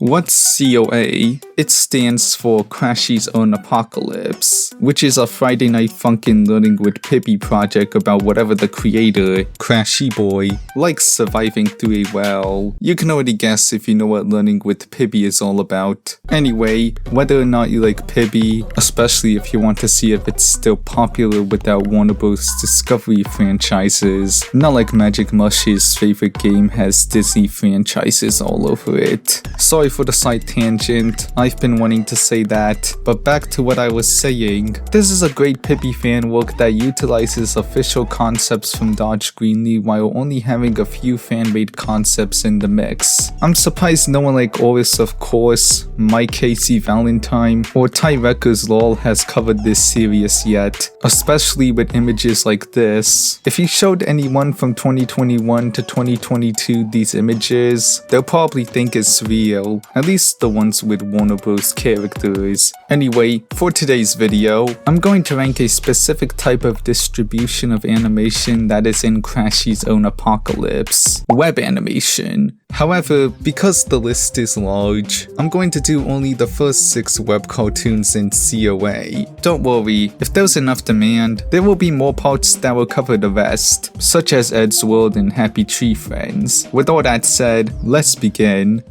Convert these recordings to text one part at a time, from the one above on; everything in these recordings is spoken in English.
What's COA? It stands for Crashy's Own Apocalypse, which is a Friday Night Funkin' Learning with Pibby project about whatever the creator, Crashy Boy, likes surviving through a well. You can already guess if you know what Learning with Pibby is all about. Anyway, whether or not you like Pibby, especially if you want to see if it's still popular without Warner Bros. Discovery franchises, not like Magic Mush's favorite game has Disney franchises all over it. Sorry for the side tangent, I've been wanting to say that, but back to what I was saying. This is a great Pibby fan work that utilizes official concepts from Dodge Greenlee while only having a few fan-made concepts in the mix. I'm surprised no one like Oris of course, Mike Casey Valentine, or Ty Records LOL has covered this series yet, especially with images like this. If you showed anyone from 2021 to 2022 these images, they'll probably think it's real, at least the ones with Warner Bros. Characters. Anyway, for today's video, I'm going to rank a specific type of distribution of animation that is in Crashy's Own Apocalypse: web animation. However, because the list is large, I'm going to do only the first 6 web cartoons in COA. Don't worry, if there's enough demand, there will be more parts that will cover the rest, such as Ed's World and Happy Tree Friends. With all that said, let's begin.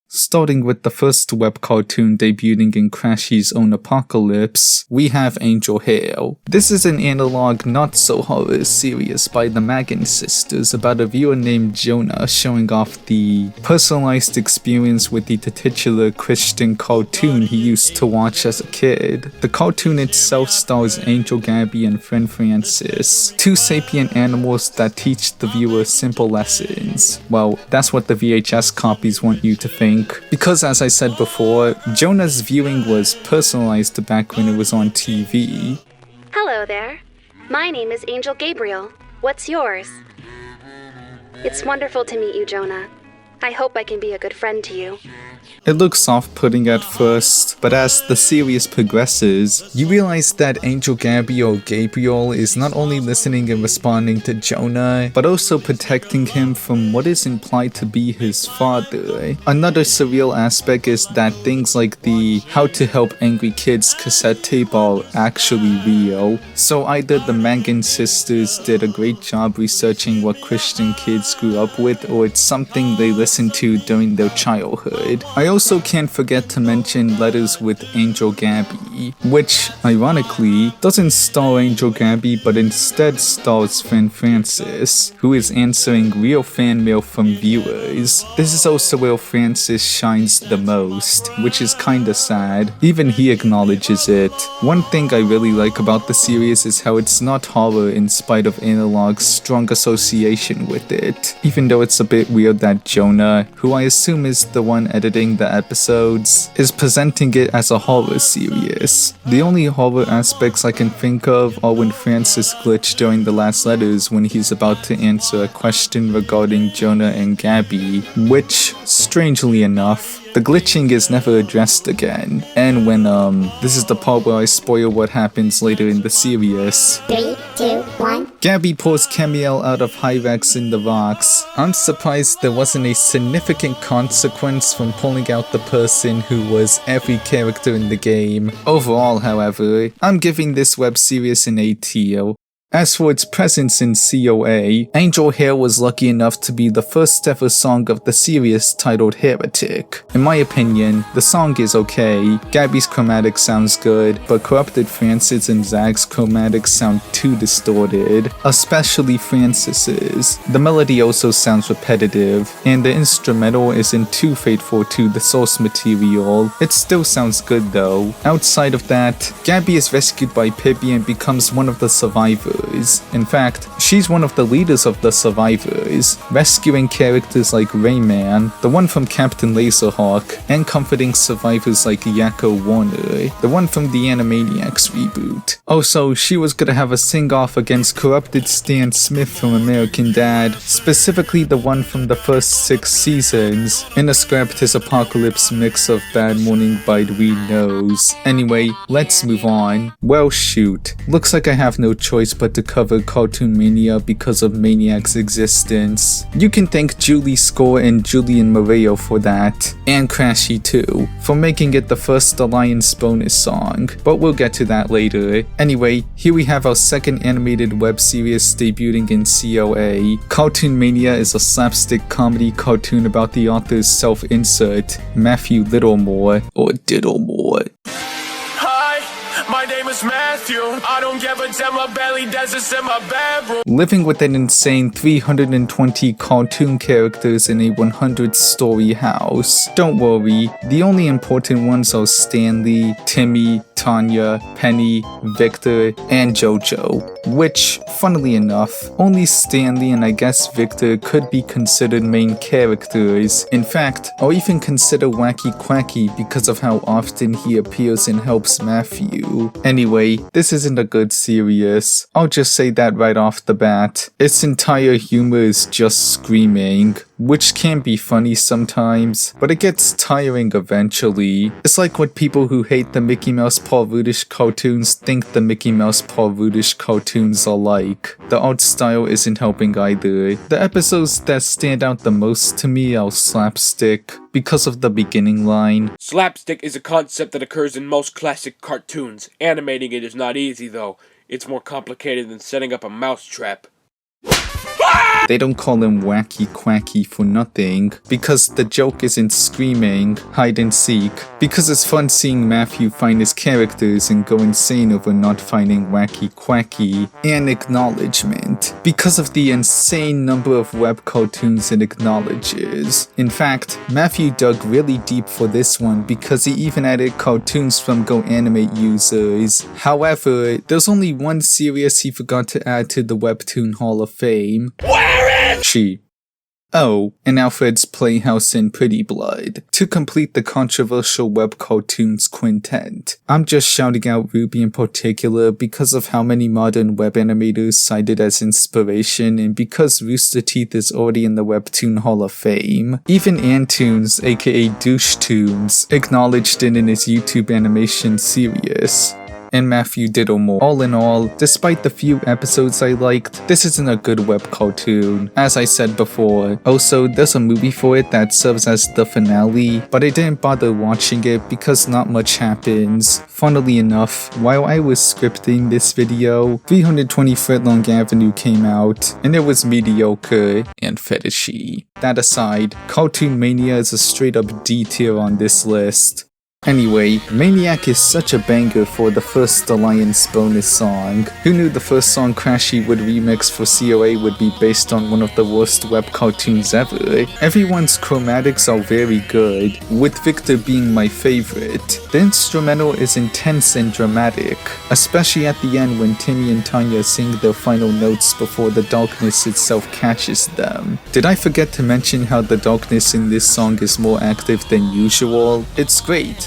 Starting with the first web cartoon debuting in Crashy's Own Apocalypse, we have Angel Hare. This is an analog not-so-horror series by the Magan sisters about a viewer named Jonah showing off the personalized experience with the titular Christian cartoon he used to watch as a kid. The cartoon itself stars Angel Gabby and friend Francis, 2 sapient animals that teach the viewer simple lessons. Well, that's what the VHS copies want you to think. Because as I said before, Jonah's viewing was personalized back when it was on TV. Hello there. My name is Angel Gabriel. What's yours? It's wonderful to meet you, Jonah. I hope I can be a good friend to you. It looks off-putting at first, but as the series progresses, you realize that Angel Gabby or Gabriel is not only listening and responding to Jonah, but also protecting him from what is implied to be his father. Another surreal aspect is that things like the How to Help Angry Kids cassette tape are actually real, so either the Magan sisters did a great job researching what Christian kids grew up with, or it's something they listened to during their childhood. I also can't forget to mention Letters with Angel Gabby, which, ironically, doesn't star Angel Gabby but instead stars friend Francis, who is answering real fan mail from viewers. This is also where Francis shines the most, which is kinda sad. Even he acknowledges it. One thing I really like about the series is how it's not horror in spite of Analog's strong association with it, even though it's a bit weird that Jonah, who I assume is the one editing the episodes, is presenting it as a horror series. The only horror aspects I can think of are when Francis glitched during the last letters when he's about to answer a question regarding Jonah and Gabby, which, strangely enough, the glitching is never addressed again. And when, this is the part where I spoil what happens later in the series. 3, 2, 1. Gabby pours Camiel out of Hyrax in the rocks. I'm surprised there wasn't a significant consequence from pulling out the person who was every character in the game. Overall, however, I'm giving this web series an A tier. As for its presence in COA, Angel Hare was lucky enough to be the first ever song of the series titled Heretic. In my opinion, the song is okay, Gabby's chromatic sounds good, but Corrupted Francis and Zag's chromatics sound too distorted, especially Francis's. The melody also sounds repetitive, and the instrumental isn't too faithful to the source material. It still sounds good though. Outside of that, Gabby is rescued by Pibby and becomes one of the survivors. In fact, she's one of the leaders of the survivors, rescuing characters like Rayman, the one from Captain Laserhawk, and comforting survivors like Yakko Warner, the one from the Animaniacs reboot. Also, she was gonna have a sing-off against corrupted Stan Smith from American Dad, specifically the one from the first 6 seasons. In the script, his apocalypse mix of Bad Morning Bite-Weed Nose. Anyway, let's move on. Well shoot, looks like I have no choice but but to cover Cartoonmania because of Maniac's existence. You can thank Julie Score and Julian Moreo for that, and Crashy too, for making it the first Alliance bonus song, but we'll get to that later. Anyway, here we have our second animated web series debuting in COA. Cartoonmania is a slapstick comedy cartoon about the author's self-insert, Matthew Littlemore, or Diddlemore. My name is Matthew. I don't give a damn, my belly dances in my bedroom. Living with an insane 320 cartoon characters in a 100-story house. Don't worry, the only important ones are Stanley, Timmy, Tanya, Penny, Victor, and JoJo. Which, funnily enough, only Stanley and I guess Victor could be considered main characters. In fact, I'll even consider Wacky Quacky because of how often he appears and helps Matthew. Anyway, this isn't a good series. I'll just say that right off the bat. Its entire humor is just screaming, which can be funny sometimes, but it gets tiring eventually. It's like what people who hate the Mickey Mouse Paul Rudish cartoons think the Mickey Mouse Paul Rudish cartoons are like. The art style isn't helping either. The episodes that stand out the most to me are Slapstick, because of the beginning line. Slapstick is a concept that occurs in most classic cartoons. Animating it is not easy though. It's more complicated than setting up a mousetrap. They don't call him Wacky Quacky for nothing, because the joke isn't screaming, hide and seek, because it's fun seeing Matthew find his characters and go insane over not finding Wacky Quacky, and acknowledgement, because of the insane number of web cartoons it acknowledges. In fact, Matthew dug really deep for this one because he even added cartoons from Go Animate users. However, there's only one series he forgot to add to the Webtoon Hall of Fame. She. Oh, and Alfred's Playhouse and Pretty Blood, to complete the controversial web cartoons quintet. I'm just shouting out Ruby in particular because of how many modern web animators cite it as inspiration and because Rooster Teeth is already in the Webtoon Hall of Fame. Even Antoons, aka DoucheToons, acknowledged it in his YouTube animation series. And Matthew Diddlemore. All in all, despite the few episodes I liked, this isn't a good web cartoon, as I said before. Also, there's a movie for it that serves as the finale, but I didn't bother watching it because not much happens. Funnily enough, while I was scripting this video, 320 Footlong Avenue came out, and it was mediocre and fetishy. That aside, Cartoonmania is a straight up D tier on this list. Anyway, Maniac is such a banger for the first Alliance bonus song. Who knew the first song Crashy would remix for COA would be based on one of the worst web cartoons ever? Everyone's chromatics are very good, with Victor being my favorite. The instrumental is intense and dramatic, especially at the end when Timmy and Tanya sing their final notes before the darkness itself catches them. Did I forget to mention how the darkness in this song is more active than usual? It's great.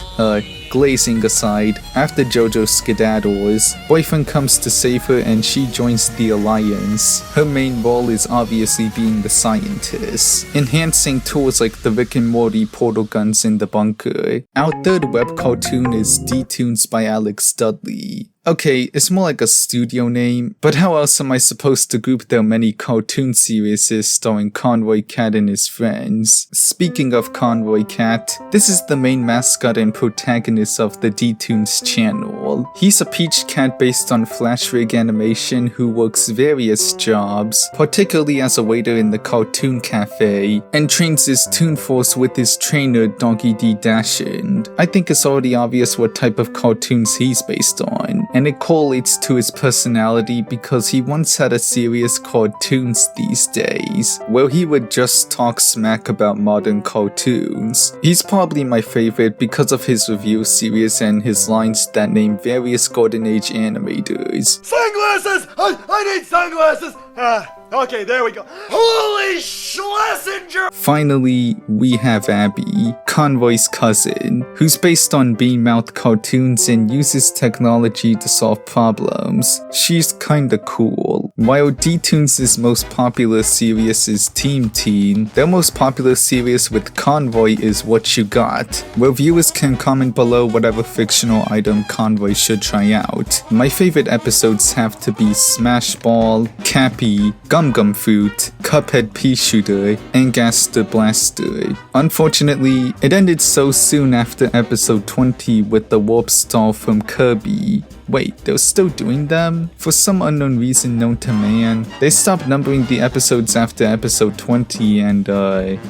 Glazing aside, after JoJo skedaddles, boyfriend comes to save her and she joins the Alliance. Her main role is obviously being the scientist, enhancing tools like the Rick and Morty portal guns in the bunker. Our third web cartoon is DToons by Alex Dudley. Okay, it's more like a studio name, but how else am I supposed to group their many cartoon series starring Conroy Cat and his friends? Speaking of Conroy Cat, this is the main mascot and protagonist of the DToons channel. He's a peach cat based on Flash Rig Animation who works various jobs, particularly as a waiter in the Cartoon Cafe, and trains his Toon Force with his trainer Donkey D. Dashend. I think it's already obvious what type of cartoons he's based on, and it correlates to his personality because he once had a series called Toons These Days, where he would just talk smack about modern cartoons. He's probably my favorite because of his review series and his lines that name various golden age animators. Sunglasses! I need sunglasses! Okay, there we go. Holy Schlesinger! Finally, we have Abby, Convoy's cousin, who's based on Beanmouth cartoons and uses technology to solve problems. She's kinda cool. While DToons' most popular series is Team Teen, their most popular series with Convoy is What You Got, where viewers can comment below whatever fictional item Convoy should try out. My favorite episodes have to be Smash Ball, Cappy, Gum Gum Fruit, Cuphead Pea Shooter, and Gaster Blaster. Unfortunately, it ended so soon after episode 20 with the Warp Stall from Kirby. Wait, they were still doing them? For some unknown reason known to man, they stopped numbering the episodes after episode 20 and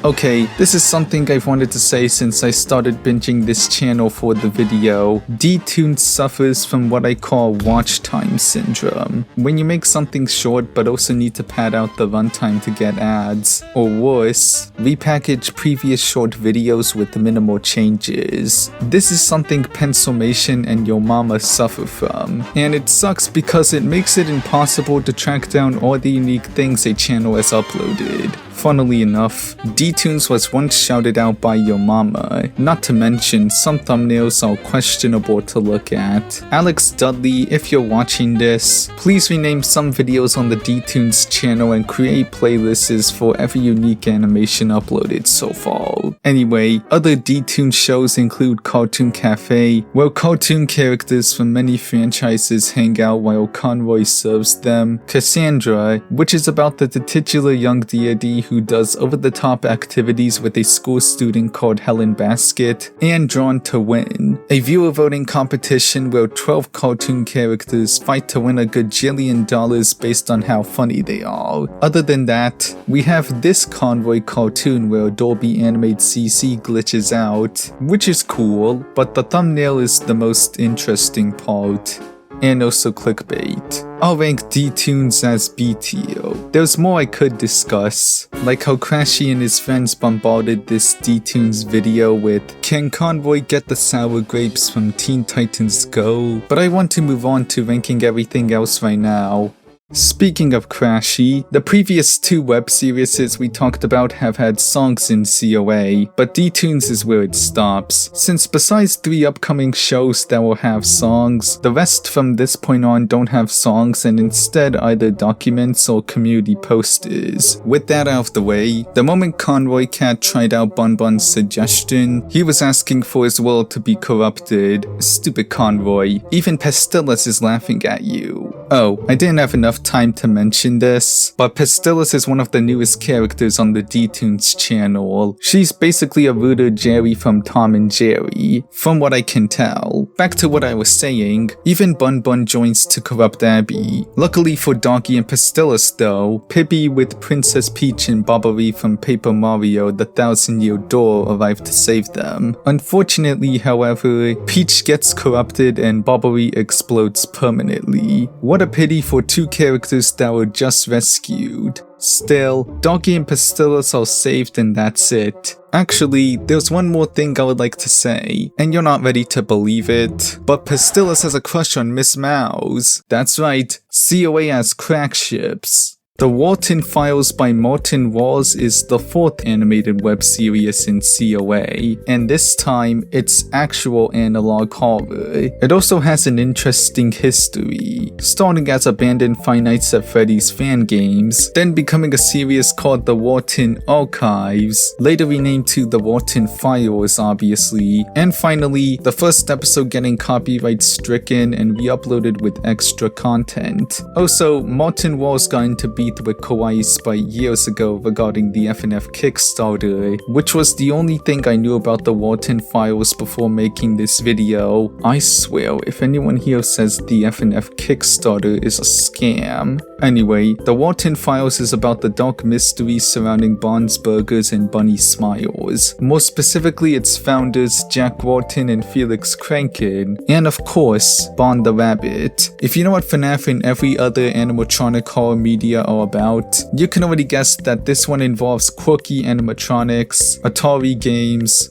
okay, this is something I've wanted to say since I started binging this channel for the video. DToons suffers from what I call watch time syndrome. When you make something short but also need to pad out the runtime to get ads. Or worse, repackage previous short videos with minimal changes. This is something Pencilmation and Yo Mama suffer from. And it sucks because it makes it impossible to track down all the unique things a channel has uploaded. Funnily enough, DToons was once shouted out by Yo Mama, not to mention some thumbnails are questionable to look at. Alex Dudley, if you're watching this, please rename some videos on the DToons channel and create playlists for every unique animation uploaded so far. Anyway, other DToons shows include Cartoon Cafe, where cartoon characters from many franchises hang out while Convoy serves them, Cassandra, which is about the titular young deity who does over-the-top activities with a school student called Helen Basket, and Drawn to Win, a viewer voting competition where 12 cartoon characters fight to win a gajillion dollars based on how funny they are. Other than that, we have this Convoy cartoon where Dolby Animate CC glitches out, which is cool, but the thumbnail is the most interesting part. And also clickbait. I'll rank DToons as B tier. There's more I could discuss, like how Crashy and his friends bombarded this DToons video with "Can Convoy get the sour grapes from Teen Titans Go?" But I want to move on to ranking everything else right now. Speaking of Crashy, the previous 2 web series we talked about have had songs in COA, but DToons is where it stops, since besides 3 upcoming shows that will have songs, the rest from this point on don't have songs and instead either documents or community posters. With that out of the way, the moment Convoy Cat tried out Bun Bun's suggestion, he was asking for his world to be corrupted. Stupid Convoy, even Pestilus is laughing at you. Oh, I didn't have enough time to mention this, but Pestilus is one of the newest characters on the DToons channel. She's basically a ruder Jerry from Tom and Jerry, from what I can tell. Back to what I was saying, even Bun Bun joins to corrupt Abby. Luckily for Doggy and Pestilus though, Pibby with Princess Peach and Bobbery from Paper Mario The 1,000-Year Door arrive to save them. Unfortunately, however, Peach gets corrupted and Bobbery explodes permanently. What a pity for 2 characters that were just rescued. Still, Doggy and Pestilus are saved and that's it. Actually, there's one more thing I would like to say, and you're not ready to believe it, but Pestilus has a crush on Miss Mouse. That's right, COA has crack ships. The Walten Files by Martin Walls is the 4th animated web series in COA, and this time it's actual analog horror. It also has an interesting history, starting as abandoned Five Nights at Freddy's fan games, then becoming a series called the Walten Archives, later renamed to the Walten Files obviously, and finally the first episode getting copyright stricken and re-uploaded with extra content. Also, Martin Walls got into beef with Kawaii Spite years ago regarding the FNF Kickstarter, which was the only thing I knew about the Walten Files before making this video. I swear, if anyone here says the FNF Kickstarter is a scam. Anyway, the Walten Files is about the dark mysteries surrounding Bond's Burgers and Bunny Smiles. More specifically, its founders Jack Walten and Felix Kranken, and of course, Bond the Rabbit. If you know what FNAF and every other animatronic horror media are about, you can already guess that this one involves quirky animatronics, Atari games,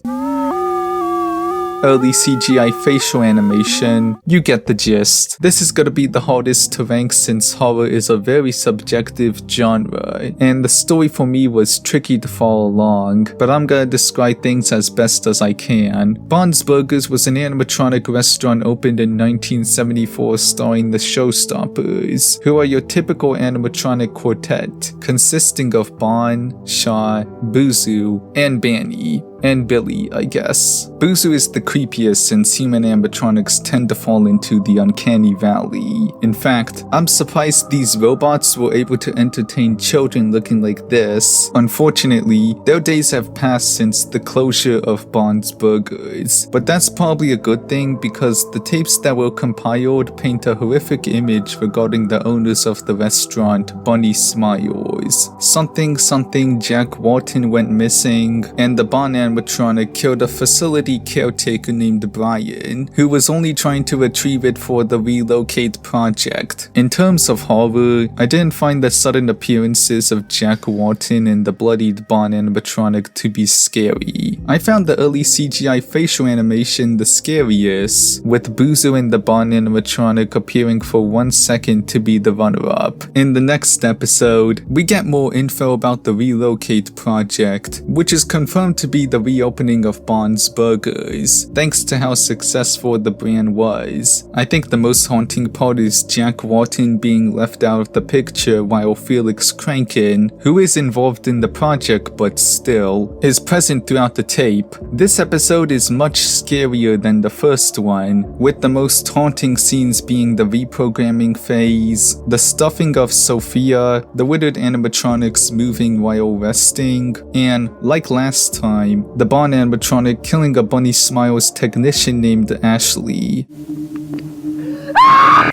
early CGI facial animation, you get the gist. This is gonna be the hardest to rank since horror is a very subjective genre, and the story for me was tricky to follow along, but I'm gonna describe things as best as I can. Bond's Burgers was an animatronic restaurant opened in 1974 starring the Showstoppers, who are your typical animatronic quartet, consisting of Bond, Shaw, Buzu, and Banny. And Billy, I guess. Buzu is the creepiest since human animatronics tend to fall into the uncanny valley. In fact, I'm surprised these robots were able to entertain children looking like this. Unfortunately, their days have passed since the closure of Bond's Burgers. But that's probably a good thing because the tapes that were compiled paint a horrific image regarding the owners of the restaurant, Bunny Smiles. Something Jack Walton went missing, and the Bond animatronic killed a facility caretaker named Brian, who was only trying to retrieve it for the Relocate project. In terms of horror, I didn't find the sudden appearances of Jack Walton and the bloodied Bond animatronic to be scary. I found the early CGI facial animation the scariest, with Buzu and the Bond animatronic appearing for 1 second to be the runner-up. In the next episode, we get more info about the Relocate project, which is confirmed to be the reopening of Bond's Burgers, thanks to how successful the brand was. I think the most haunting part is Jack Walton being left out of the picture while Felix Kranken, who is involved in the project but still, is present throughout the tape. This episode is much scarier than the first one, with the most haunting scenes being the reprogramming phase, the stuffing of Sophia, the withered animatronics moving while resting, and, like last time, the Bond animatronic killing a Bunny Smiles technician named Ashley.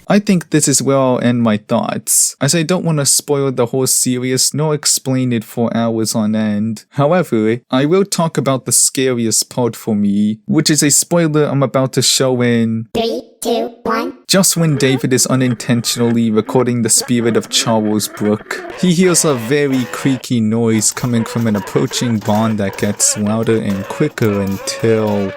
I think this is where I'll end my thoughts, as I don't want to spoil the whole series nor explain it for hours on end. However, I will talk about the scariest part for me, which is a spoiler I'm about to show in 3, 2, 1. Just when David is unintentionally recording the spirit of Charles Brooke, he hears a very creaky noise coming from an approaching Bond that gets louder and quicker until...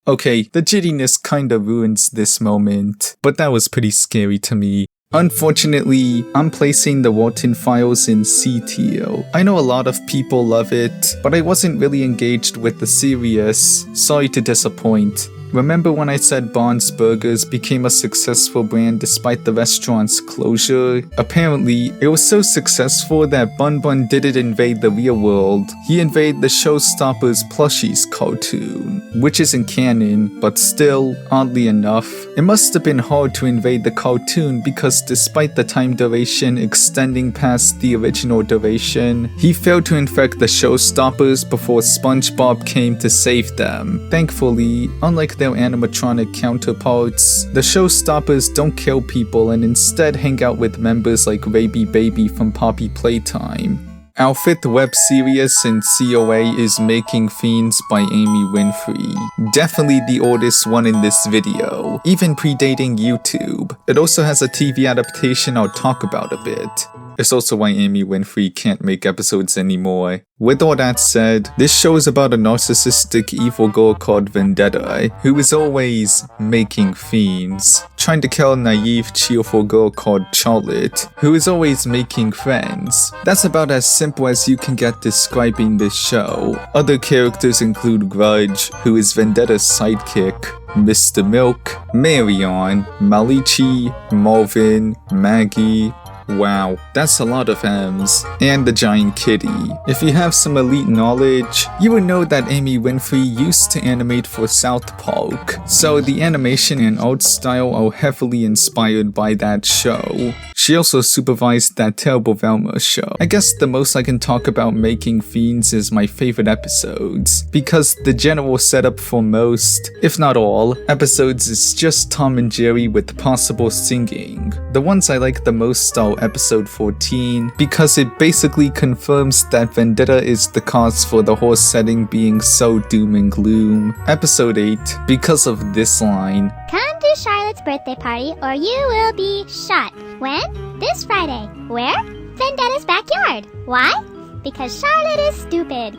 Okay, the jittiness kinda ruins this moment, but that was pretty scary to me. Unfortunately, I'm placing the Walten Files in C tier. I know a lot of people love it, but I wasn't really engaged with the series. Sorry to disappoint. Remember when I said Bond's Burgers became a successful brand despite the restaurant's closure? Apparently, it was so successful that Bun Bun didn't invade the real world. He invaded the Showstoppers Plushies cartoon, which isn't canon, but still, oddly enough, it must have been hard to invade the cartoon because despite the time duration extending past the original duration, he failed to infect the Showstoppers before SpongeBob came to save them. Thankfully, unlike their animatronic counterparts, the Showstoppers don't kill people and instead hang out with members like Raby Baby from Poppy Playtime. Our 5th web series in COA is Making Fiends by Amy Winfrey. Definitely the oldest one in this video, even predating YouTube. It also has a TV adaptation I'll talk about a bit. It's also why Amy Winfrey can't make episodes anymore. With all that said, this show is about a narcissistic evil girl called Vendetta, who is always making fiends, trying to kill a naive, cheerful girl called Charlotte, who is always making friends. That's about as simple as you can get describing this show. Other characters include Grudge, who is Vendetta's sidekick, Mr. Milk, Marion, Malichi, Marvin, Maggie. Wow, that's a lot of M's. And the giant kitty. If you have some elite knowledge, you would know that Amy Winfrey used to animate for South Park, so the animation and art style are heavily inspired by that show. She also supervised that terrible Velma show. I guess the most I can talk about Making Fiends is my favorite episodes, because the general setup for most, if not all, episodes is just Tom and Jerry with possible singing. The ones I like the most are until episode 14 because it basically confirms that vendetta is the cause for the whole setting being so doom and gloom. Episode 8 because of this line. Come to Charlotte's birthday party or you will be shot. When? This Friday. Where? Vendetta's backyard. Why? Because Charlotte is stupid.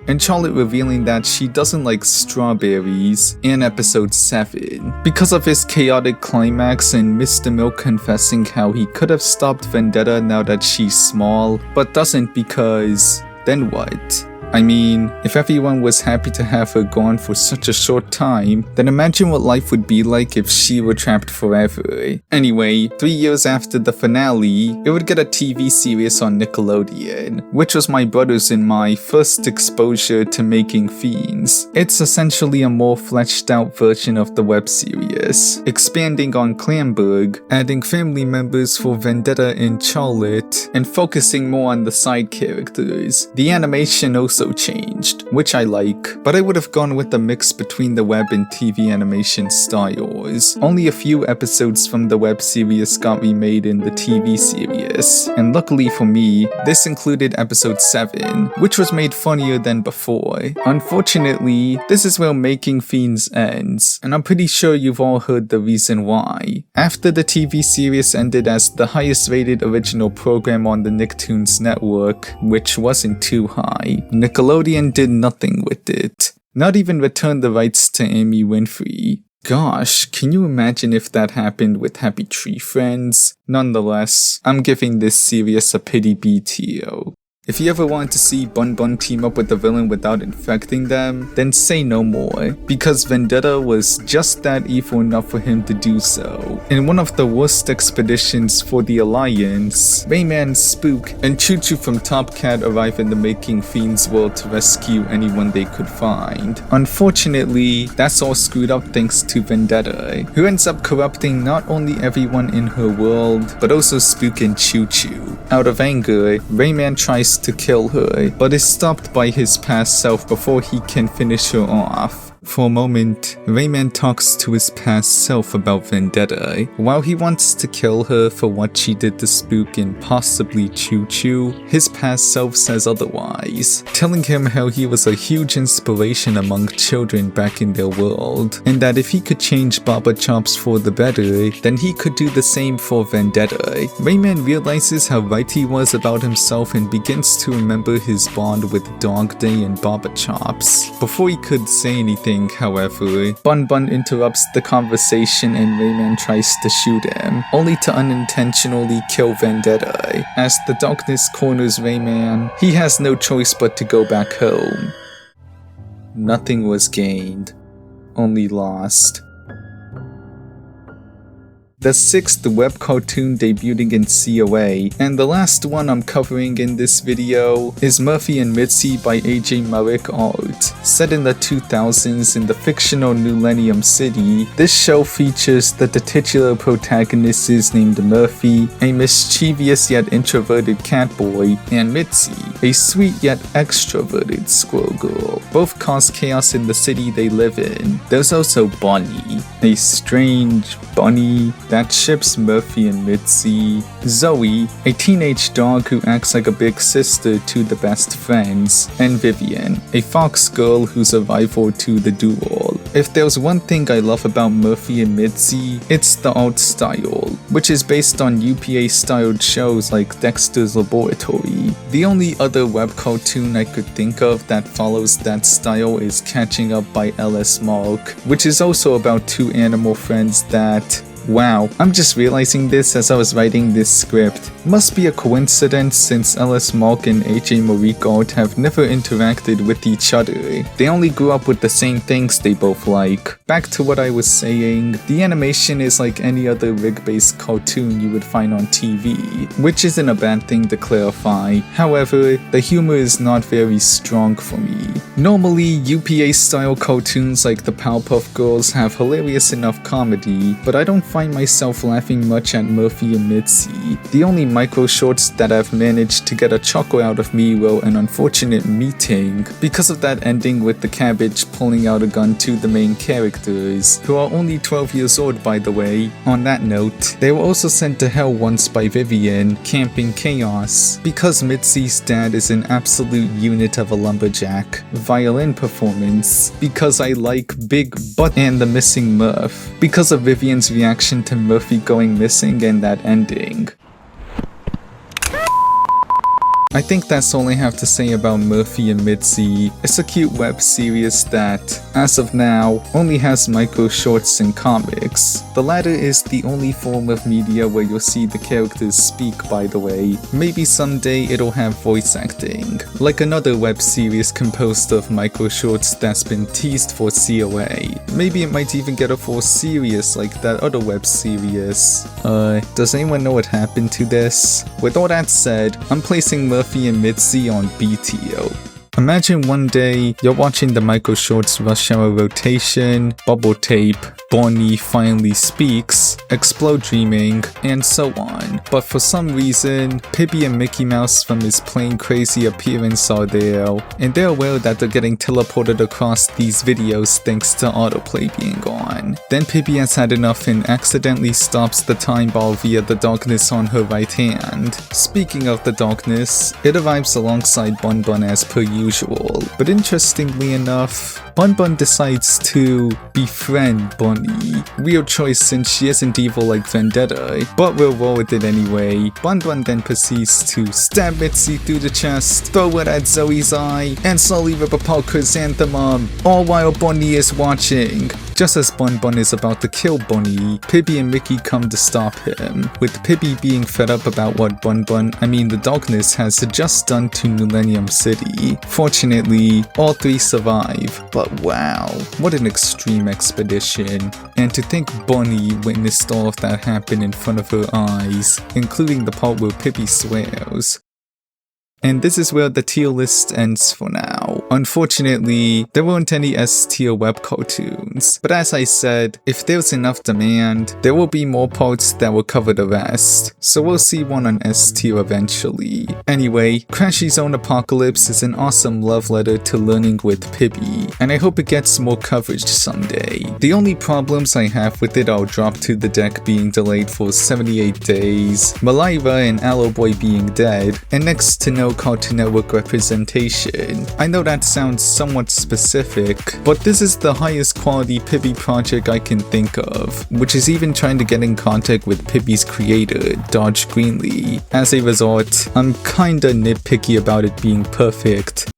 And Charlotte revealing that she doesn't like strawberries in episode 7 because of his chaotic climax and Mr. Milk confessing how he could have stopped Vendetta now that she's small, but doesn't because then what? I mean, if everyone was happy to have her gone for such a short time, then imagine what life would be like if she were trapped forever. Anyway, 3 years after the finale, it would get a TV series on Nickelodeon, which was my brother's and my first exposure to making Fiends. It's essentially a more fleshed out version of the web series, expanding on Clanburg, adding family members for Vendetta and Charlotte, and focusing more on the side characters. The animation also changed, which I like, but I would have gone with a mix between the web and TV animation styles. Only a few episodes from the web series got remade in the TV series, and luckily for me, this included episode 7, which was made funnier than before. Unfortunately, this is where Making Fiends ends, and I'm pretty sure you've all heard the reason why. After the TV series ended as the highest rated original program on the Nicktoons network, which wasn't too high, Nickelodeon did nothing with it. Not even returned the rights to Amy Winfrey. Gosh, can you imagine if that happened with Happy Tree Friends? Nonetheless, I'm giving this series a pity B tier. If you ever wanted to see Bun Bun team up with the villain without infecting them, then say no more, because Vendetta was just that evil enough for him to do so. In one of the worst expeditions for the Alliance, Rayman, Spook, and Choo Choo from Top Cat arrive in the Making Fiends world to rescue anyone they could find. Unfortunately, that's all screwed up thanks to Vendetta, who ends up corrupting not only everyone in her world, but also Spook and Choo Choo. Out of anger, Rayman tries to kill her, but is stopped by his past self before he can finish her off. For a moment, Rayman talks to his past self about Vendetta. While he wants to kill her for what she did to Spook and possibly Choo Choo, his past self says otherwise, telling him how he was a huge inspiration among children back in their world, and that if he could change Baba Chops for the better, then he could do the same for Vendetta. Rayman realizes how right he was about himself and begins to remember his bond with Dog Day and Baba Chops. Before he could say anything, however, Bun Bun interrupts the conversation and Rayman tries to shoot him, only to unintentionally kill Vendetta. As the darkness corners Rayman, he has no choice but to go back home. Nothing was gained, only lost. The 6th web cartoon debuting in COA, and the last one I'm covering in this video is Murphy and Mitzi by AJ Murrick Art. Set in the 2000s in the fictional Millennium City, this show features the titular protagonist is named Murphy, a mischievous yet introverted cat boy, and Mitzi, a sweet yet extroverted squirrel girl. Both cause chaos in the city they live in. There's also Bonnie, a strange bunny that ships Murphy and Mitzi. Zoe, a teenage dog who acts like a big sister to the best friends. And Vivian, a fox girl who's a rival to the duo. If there's one thing I love about Murphy and Mitzi, it's the art style, which is based on UPA-styled shows like Dexter's Laboratory. The only other web cartoon I could think of that follows that style is Catching Up by L.S. Mark, which is also about two animal friends that... Wow, I'm just realizing this as I was writing this script. Must be a coincidence since L.S. Mark and AJ Murrick Art have never interacted with each other. They only grew up with the same things they both like. Back to what I was saying, the animation is like any other rig-based cartoon you would find on TV, which isn't a bad thing to clarify. However, the humor is not very strong for me. Normally, UPA-style cartoons like the Powerpuff Girls have hilarious enough comedy, but I don't find myself laughing much at Murphy and Mitzi. The only micro shorts that have managed to get a chuckle out of me were an unfortunate meeting, because of that ending with the cabbage pulling out a gun to the main characters, who are only 12 years old by the way. On that note, they were also sent to hell once by Vivian, camping chaos, because Mitzi's dad is an absolute unit of a lumberjack. Violin performance, because I like Big Butt and the missing Murph, because of Vivian's reaction to Murphy going missing and that ending. I think that's all I have to say about Murphy and Mitzi. It's a cute web series that, as of now, only has micro shorts and comics. The latter is the only form of media where you'll see the characters speak, by the way. Maybe someday it'll have voice acting, like another web series composed of micro shorts that's been teased for COA. Maybe it might even get a full series like that other web series. Does anyone know what happened to this? With all that said, I'm placing Murphy and Mitzi on BTO. Imagine one day you're watching the micro shorts Rush Hour Rotation, Bubble Tape, Bonnie Finally Speaks, Explode Dreaming, and so on. But for some reason, Pibby and Mickey Mouse from his plain crazy appearance are there, and they're aware that they're getting teleported across these videos thanks to autoplay being on. Then Pibby has had enough and accidentally stops the time ball via the darkness on her right hand. Speaking of the darkness, it arrives alongside Bun Bun as per usual, but interestingly enough, Bun Bun decides to befriend Bunny. Weird choice since she isn't evil like Vendetta, but we'll roll with it anyway. Bun Bun then proceeds to stab Mitzi through the chest, throw it at Zoe's eye, and slowly rip apart Chrysanthemum, all while Bunny is watching. Just as Bun Bun is about to kill Bunny, Pibby and Mickey come to stop him, with Pibby being fed up about what the darkness has just done to Millennium City. Fortunately, all three survive, but wow, what an extreme expedition. And to think Bunny witnessed all of that happen in front of her eyes, including the part where Pibby swears. And this is where the tier list ends for now. Unfortunately, there weren't any S-tier web cartoons, but as I said, if there's enough demand, there will be more parts that will cover the rest, so we'll see one on S-tier eventually. Anyway, Crashy's Own Apocalypse is an awesome love letter to learning with Pibby, and I hope it gets more coverage someday. The only problems I have with it are Drop to the Deck being delayed for 78 days, Malira and Aloe Boy being dead, and next to no Cartoon Network representation. I know that sounds somewhat specific, but this is the highest quality Pibby project I can think of, which is even trying to get in contact with Pibby's creator, Dodge Greenlee. As a result, I'm kinda nitpicky about it being perfect.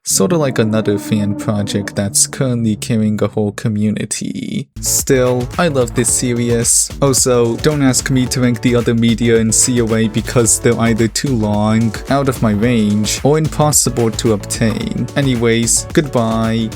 Sorta like another fan project that's currently carrying a whole community. Still, I love this series. Also, don't ask me to rank the other media in COA because they're either too long, out of my range, or impossible to obtain. Anyways, goodbye.